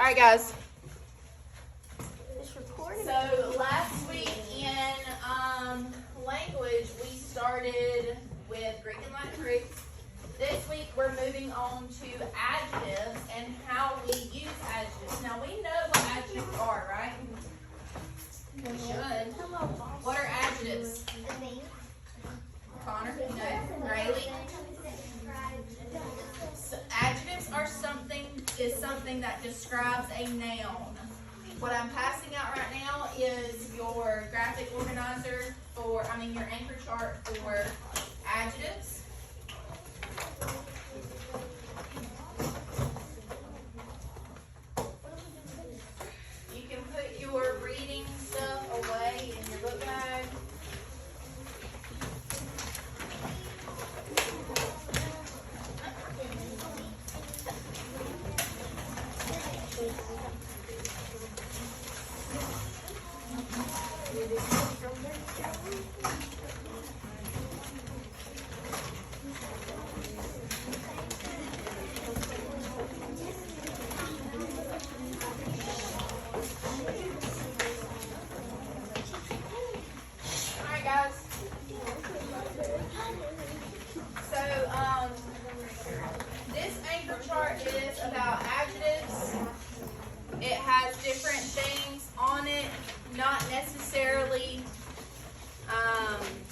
Alright guys, So last week in language we started with Greek and Latin roots. This week we're moving on to adjectives and how we use adjectives. Now we know what adjectives are, right? We should. What are adjectives? Connor, you know? Rayleigh? So adjectives are something that describes a noun. What I'm passing out right now is your graphic organizer your anchor chart for adjectives. You can put your reading stuff away in your book bag. Alright guys. So this anchor chart is about adjectives. It has different things on it, not necessarily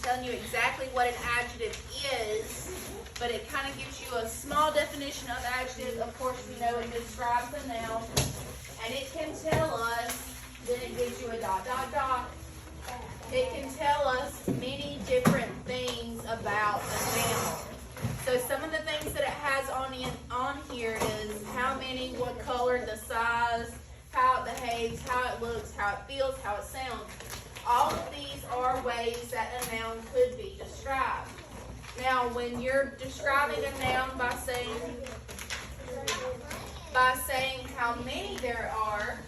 telling you exactly what an adjective is, but it kind of gives you a small definition of adjective. Of course, we know it describes a noun, and it can tell us, then it gives you a dot, dot, dot. It can tell us many different things about a noun. So some of the things that it has on here is how many, what color, the size, how it behaves, how it looks, how it feels, how it sounds. All of these are ways that a noun could be described. Now, when you're describing a noun by saying how many there are,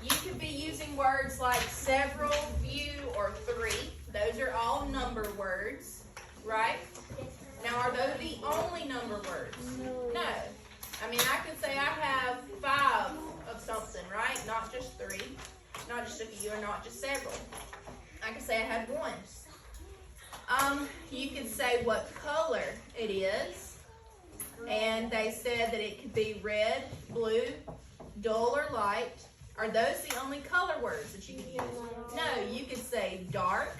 you could be using words like several, few, or three. Those are all number words, right? Now, are those the only number words? No. I mean, I could say I have 5 of something, right? Not just 3, not just a few, or not just several. I could say I had 1. You could say what color it is, and they said that it could be red, blue, dull, or light. Are those the only color words that you can use? No, you could say dark,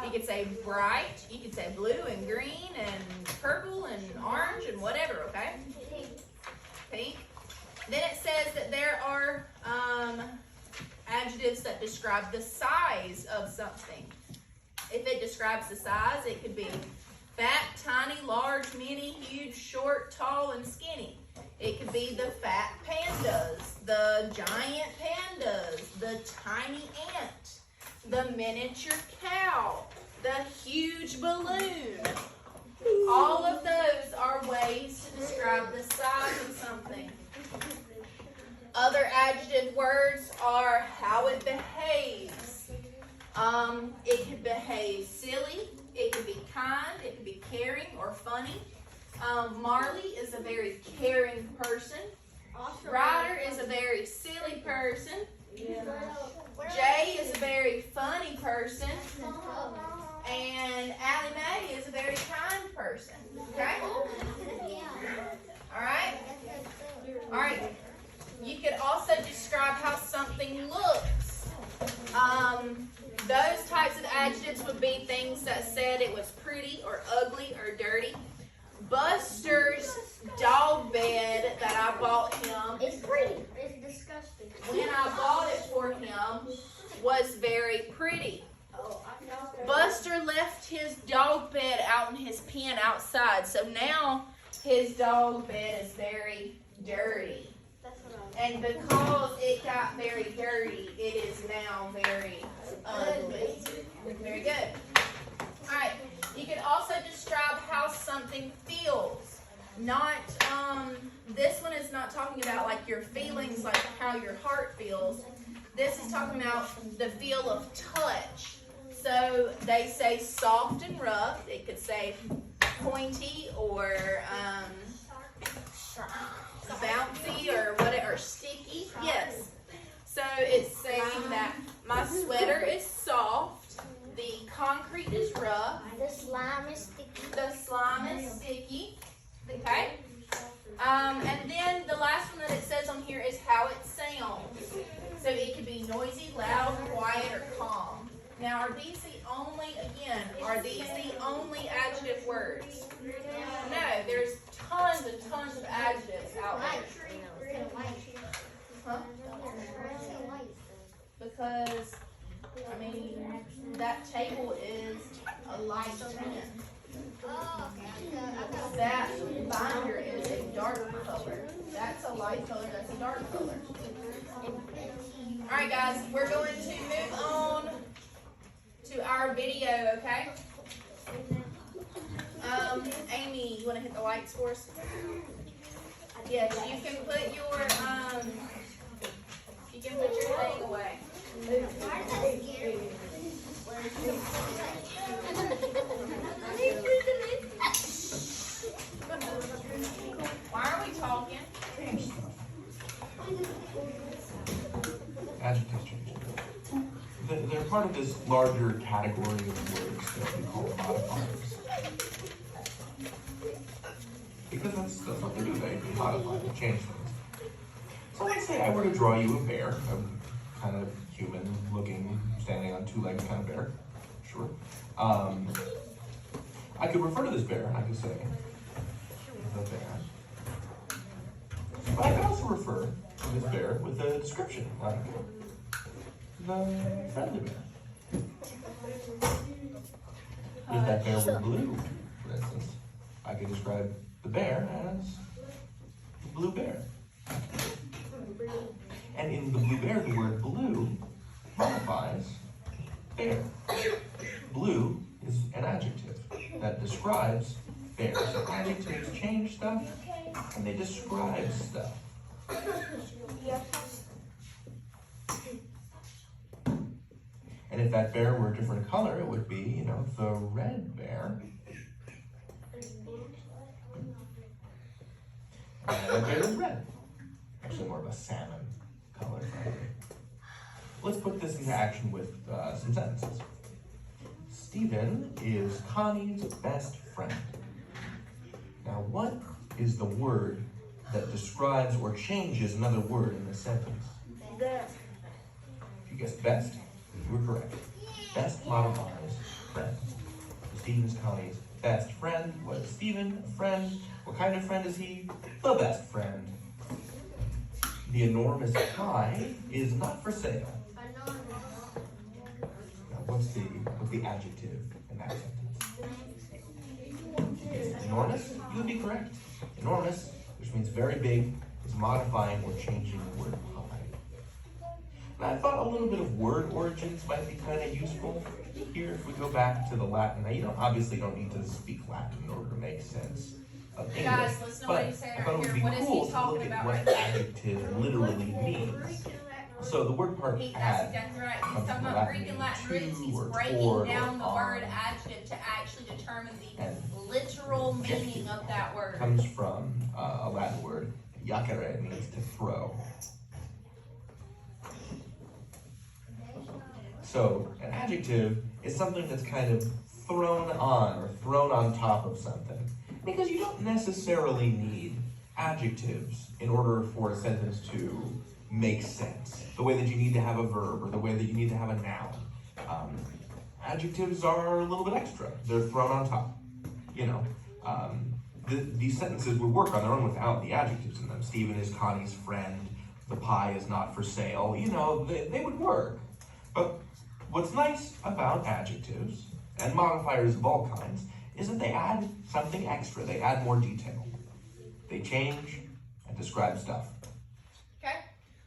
you could say bright, you could say blue and green and purple and orange and whatever, okay? Pink. Then it says that there are adjectives that describe the size of something. If it describes the size, it could be fat, tiny, large, mini, huge, short, tall, and skinny. It could be the fat pandas, the giant pandas, the tiny ant, the miniature cow, the huge balloon. All of those are ways to describe the size of something. Other adjective words are how it behaves. It could behave silly, it could be kind, it could be caring or funny. Marley is a very caring person. Ryder is a very silly person. Jay is a very funny person. And Allie Mae is a very kind person. Okay? Alright? Alright. You could also describe how something looks. Those types of adjectives would be things that said it was pretty or ugly or dirty. Buster's dog bed that I bought him. It's pretty. It's disgusting. When I bought it for him was very pretty. Buster left his dog bed out in his pen outside, so now his dog bed is very dirty. And because it got very dirty, it is now very ugly. Very good. Alright, you can also describe how something feels. Not, this one is not talking about like your feelings, like how your heart feels. This is talking about the feel of touch. So they say soft and rough. It could say pointy or bouncy or whatever, sticky. Yes. And then the last one that it says on here is how it sounds. So it could be noisy, loud, quiet, or calm. Now, are these the only only adjective words? No, there's tons of adjectives out there. Huh? Because, I mean, that table is a light 10. That binder is a dark color. That's a light color, that's a dark color. Alright guys, we're going to move on to our video, okay? Amy, you want to hit the lights for us? Yes, you can put your thing away. Why are we talking? Adjectives change. They're part of this larger category of words that we call modifiers. Because that's what they do, they modify, they change things. So let's say I were to draw you a bear, a kind of human looking, standing on two legs kind of bear. Sure. I could refer to this bear and I could say, the bear. But I could also refer to this bear with a description, like the friendly bear. If that bear were blue, for instance, I could describe the bear as the blue bear. And in the blue bear, the word blue modifies bear. Blue is an adjective that describes bear. So adjectives change stuff and they describe stuff. And if that bear were a different color, it would be, the red bear. And that bear is red. Actually more of a salmon color. Let's put this into action with some sentences. Stephen is Connie's best friend. Now, what is the word that describes or changes another word in this sentence? Best. If you guessed best, you were correct. Best modifies friend. So Stephen is Connie's best friend. What is Stephen? A friend. What kind of friend is he? The best friend. The enormous pie is not for sale. Now, what's the adjective in that sentence? Enormous? You would be correct. Enormous, which means very big, is modifying or changing the word pie. And I thought a little bit of word origins might be kind of useful here if we go back to the Latin. Now, you obviously don't need to speak Latin in order to make sense of English. Guys, listen to what he's saying right here. What is he talking about right what there? adjective literally means. So the word part That's add exactly right. comes He's talking from about Latin Greek and Latin meaning roots. to He's or breaking toward down or the on. word adjective to actually determine the And literal meaning of that word. comes from a Latin word. Jacere means to throw. So an adjective is something that's kind of thrown on or thrown on top of something. Because you don't necessarily need adjectives in order for a sentence to make sense. The way that you need to have a verb or the way that you need to have a noun. Adjectives are a little bit extra. They're thrown on top. These sentences would work on their own without the adjectives in them. Stephen is Connie's friend. The pie is not for sale. They would work. But what's nice about adjectives and modifiers of all kinds is that they add something extra. They add more detail. They change and describe stuff. Okay?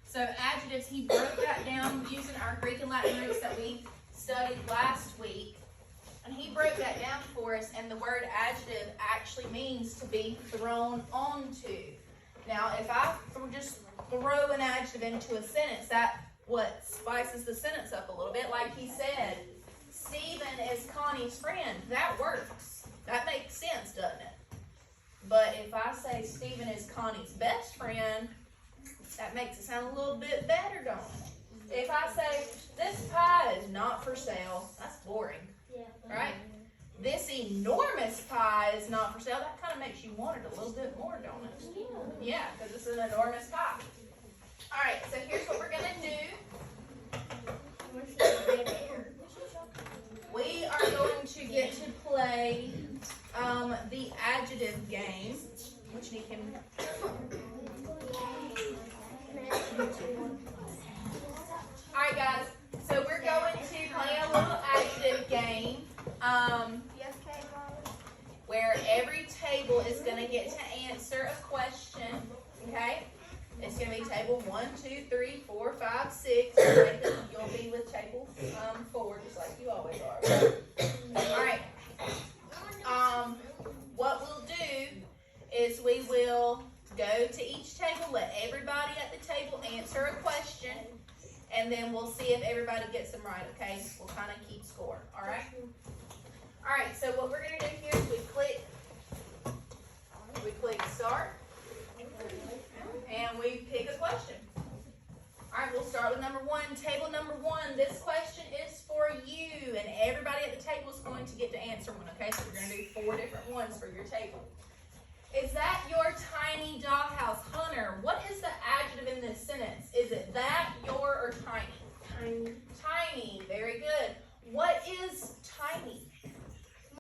So adjectives, he broke that down using our Greek and Latin roots that we studied last week. And he broke that down for us, and the word adjective actually means to be thrown onto. Now, if I just throw an adjective into a sentence, that what spices the sentence up a little bit. Like he said, Stephen is Connie's friend. That works. That makes sense, doesn't it? But if I say Stephen is Connie's best friend, that makes it sound a little bit better, don't it? If I say this pie is not for sale, that's boring, right? This enormous pie is not for sale. That kind of makes you want it a little bit more, don't it? Yeah, because it's an enormous pie. All right, so here's what we're gonna do. We are going to get to play the adjective game, which you can. All right, guys. So we're going to play a little adjective game. Where every table is going to get to answer a question, okay? It's going to be table 1, 2, 3, 4, 5, 6. You'll be with table 4, just like you always are. All right. What we'll do is we will go to each table, let everybody at the table answer a question, and then we'll see if everybody gets them right, okay? We'll kind of keep score, all right? All right, so what we're going to do here is we click start, and we pick a question. All right, we'll start with number 1. Table number 1, this question is for you, and everybody at the table is going to get to answer one, okay? So we're going to do 4 different ones for your table. Is that your tiny document?